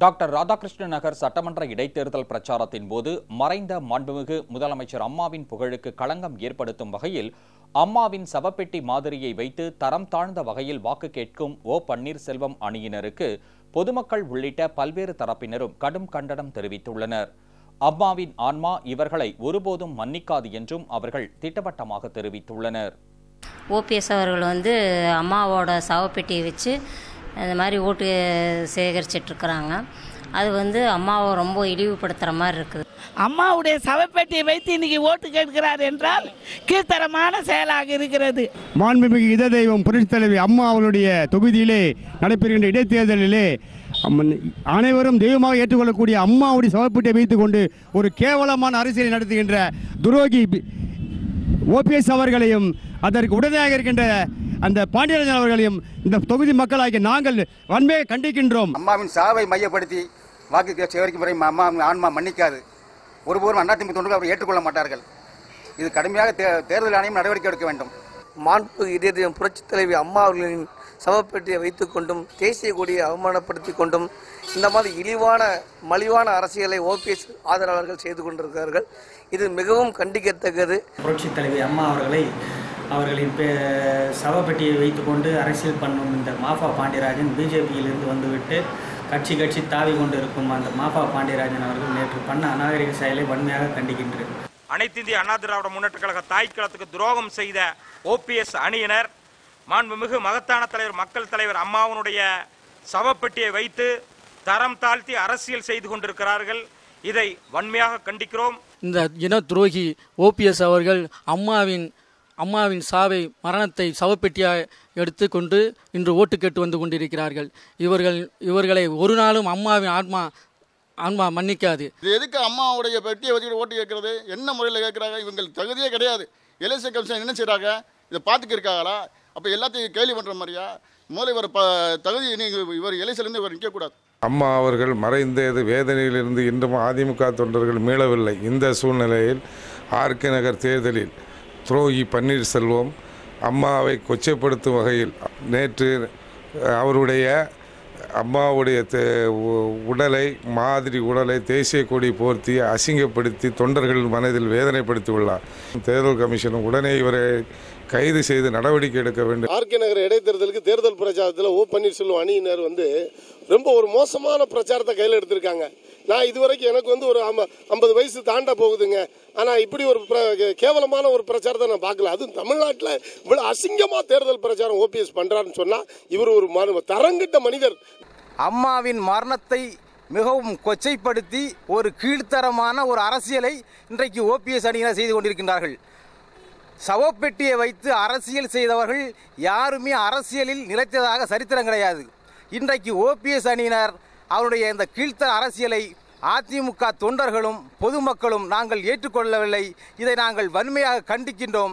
Doctor Radhakrishna நகர் சட்டமன்ற இடைத்தேர்தல் பிரச்சாரத்தின் போது மறைந்த மாண்புமிகு முதலமைச்சர் அம்மாவின் புகழுக்கு களங்கம் ஏற்படுத்தும் வகையில் அம்மாவின் சவப்பெட்டி மாதிரியை வைத்து தரம் தாழ்ந்த வகையில் வாக்கு கேட்கும் ஓ பன்னீர்செல்வம் அணியினருக்கு பொதுமக்கள் உள்ளிட்ட பல்வேறு தரப்பினரும் கடும் கண்டனம் தெரிவித்துள்ளனர். அம்மாவின் ஆன்மா இவர்களை ஒருபோதும் மன்னிக்காது என்றும் அவர்கள் திட்டவட்டமாக தெரிவித்துள்ளனர். ஓபிஎஸ் அவர்கள் அம்மாவோட சவப்பெட்டியை வச்சு இந்த மாதிரி ஓட்டு சேகரிச்சிட்ருக்குறாங்க. அது அம்மாவை ரொம்ப இழிவுபடுத்துகிற மாதிரி இருக்குது. அம்மாவுடைய சவப்பெட்டியை வைத்து இன்னைக்கு ஓட்டு கேட்கிறார் என்றால் கீழ்த்தரமான செயலாக இருக்கிறது. மாண்புமிகு இத தெய்வம் புரட்சித் தலைவி அம்மா அவருடைய தொகுதியிலே நடைபெறுகின்ற இடைத்தேர்தலிலே அனைவரும் தெய்வமாக ஏற்றுக்கொள்ளக்கூடிய அம்மாவுடைய சவப்பெட்டியை வைத்துக் கொண்டு ஒரு கேவலமான அரசியலை நடத்துகின்ற துரோகி ஓபிஎஸ் அவர்களையும் அதற்கு உடனடியாக இருக்கின்ற அந்த பாண்டியராஜன் அவர்களையும் இந்த தொகுதி மக்களாகிய நாங்கள் வன்மையை கண்டிக்கின்றோம். அம்மாவின் சாவை மையப்படுத்தி வாக்கு சேகரிக்கும் முறை அம்மா ஆன்மா மன்னிக்காது. ஒருபோதும் அதிமுக தொண்டர்கள் அவரை ஏற்றுக்கொள்ள மாட்டார்கள். இது கடுமையாக தேர்தல் ஆணையம் நடவடிக்கை எடுக்க வேண்டும். மாண்புமிகு இதய தெய்வம் புரட்சித் தலைவி அம்மா அவர்களின் சவப்பெட்டியை வைத்துக் கொண்டும் தேசிய கொடியை அவமானப்படுத்திக் கொண்டும் இந்த மாதிரி இழிவான மலிவான அரசியலை ஓபிஎஸ் ஆதரவாளர்கள் செய்து கொண்டிருக்கிறார்கள். இது மிகவும் கண்டிக்கத்தக்கது. புரட்சித் தலைவி அம்மா அவர்களின் சவப்பெட்டியை வைத்துக்கொண்டு அரசியல் பண்ணும் இந்த மாஃபா பாண்டியராஜன் பிஜேபியிலிருந்து வந்துவிட்டு கட்சி தாவி கொண்டு இருக்கும் அந்த மாஃபா பாண்டியராஜன் அவர்கள் நேற்று பண்ண அநாகரிக செயலை வன்மையாக கண்டிக்கின்றனர். அனைத்து இந்திய அண்ணா திராவிட முன்னேற்ற கழக தாய்க்களத்துக்கு துரோகம் செய்த ஓபிஎஸ் அணியினர் மாண்புமிகு மகத்தான தலைவர் மக்கள் தலைவர் அம்மாவனுடைய சவப்பெட்டியை வைத்து தரம் தாழ்த்தி அரசியல் செய்து கொண்டிருக்கிறார்கள். இதை வன்மையாக கண்டிக்கிறோம். இந்த இன துரோகி ஓபிஎஸ் அவர்கள் அம்மாவின் சாவை மரணத்தை சவப்பெட்டியாக எடுத்துக்கொண்டு இன்று ஓட்டு கேட்டு வந்து கொண்டிருக்கிறார்கள். இவர்களை ஒரு நாளும் அம்மாவின் ஆன்மா மன்னிக்காது. இது எதுக்கு அம்மாவுடைய பெட்டியை வச்சுட்டு ஓட்டு கேட்கறது? என்ன முறையில் கேட்குறாங்க? இவங்களுக்கு தகுதியே கிடையாது. எலெக்ஷன் கமிஷன் என்ன செய்கிறாங்க? இதை பார்த்துக்க இருக்காங்களா? அப்போ எல்லாத்தையும் கேள்வி பண்ணுற மாதிரியா? முதல்ல இவர் தகுதி இவர் எலெக்ஷன்லேருந்து இவர் நிற்கக்கூடாது. அம்மா அவர்கள் மறைந்தது வேதனையிலிருந்து இன்றும் அதிமுக தொண்டர்கள் மீளவில்லை. இந்த சூழ்நிலையில் ஆர்கே நகர் தேர்தலில் துரோகி பன்னீர்செல்வம் அம்மாவை கொச்சைப்படுத்தும் வகையில் நேற்று அவருடைய அம்மாவுடைய உடலை தேசிய கொடி போர்த்தி அசிங்கப்படுத்தி தொண்டர்கள் மனதில் வேதனைப்படுத்தியுள்ளார். தேர்தல் கமிஷன் உடனே இவரை கைது செய்து நடவடிக்கை எடுக்க வேண்டும். ஆர்கே நகர் இடைத்தேர்தலுக்கு தேர்தல் பிரச்சாரத்தில் ஓ பன்னீர்செல்வம் அணியினர் ரொம்ப ஒரு மோசமான பிரச்சாரத்தை கையில் எடுத்திருக்காங்க. நான் இதுவரைக்கும் எனக்கு ஒரு 50 வயசு தாண்ட போகுதுங்க. ஆனால் இப்படி ஒரு கேவலமான ஒரு பிரச்சாரத்தை நான் பார்க்கல. அதுவும் தமிழ்நாட்டில் இவ்வளோ அசிங்கமாக தேர்தல் பிரச்சாரம் ஓபிஎஸ் பண்ணுறாருன்னு சொன்னால் இவர் ஒரு தரங்கிட்ட மனிதர். அம்மாவின் மரணத்தை மிகவும் கொச்சைப்படுத்தி ஒரு கீழ்த்தரமான ஒரு அரசியலை இன்றைக்கு ஓபிஎஸ் அணியினர் செய்து கொண்டிருக்கின்றார்கள். சவப்பெட்டியை வைத்து அரசியல் செய்தவர்கள் யாருமே அரசியலில் நிலைத்ததாக சரித்திரம் கிடையாது. இன்றைக்கு ஓபிஎஸ் அணியினர் அவருடைய இந்த கீழ்த்தர அரசியலை அதிமுக தொண்டர்களும் பொதுமக்களும் நாங்கள் ஏற்றுக்கொள்ளவில்லை. இதை நாங்கள் வன்மையாக கண்டிக்கின்றோம்.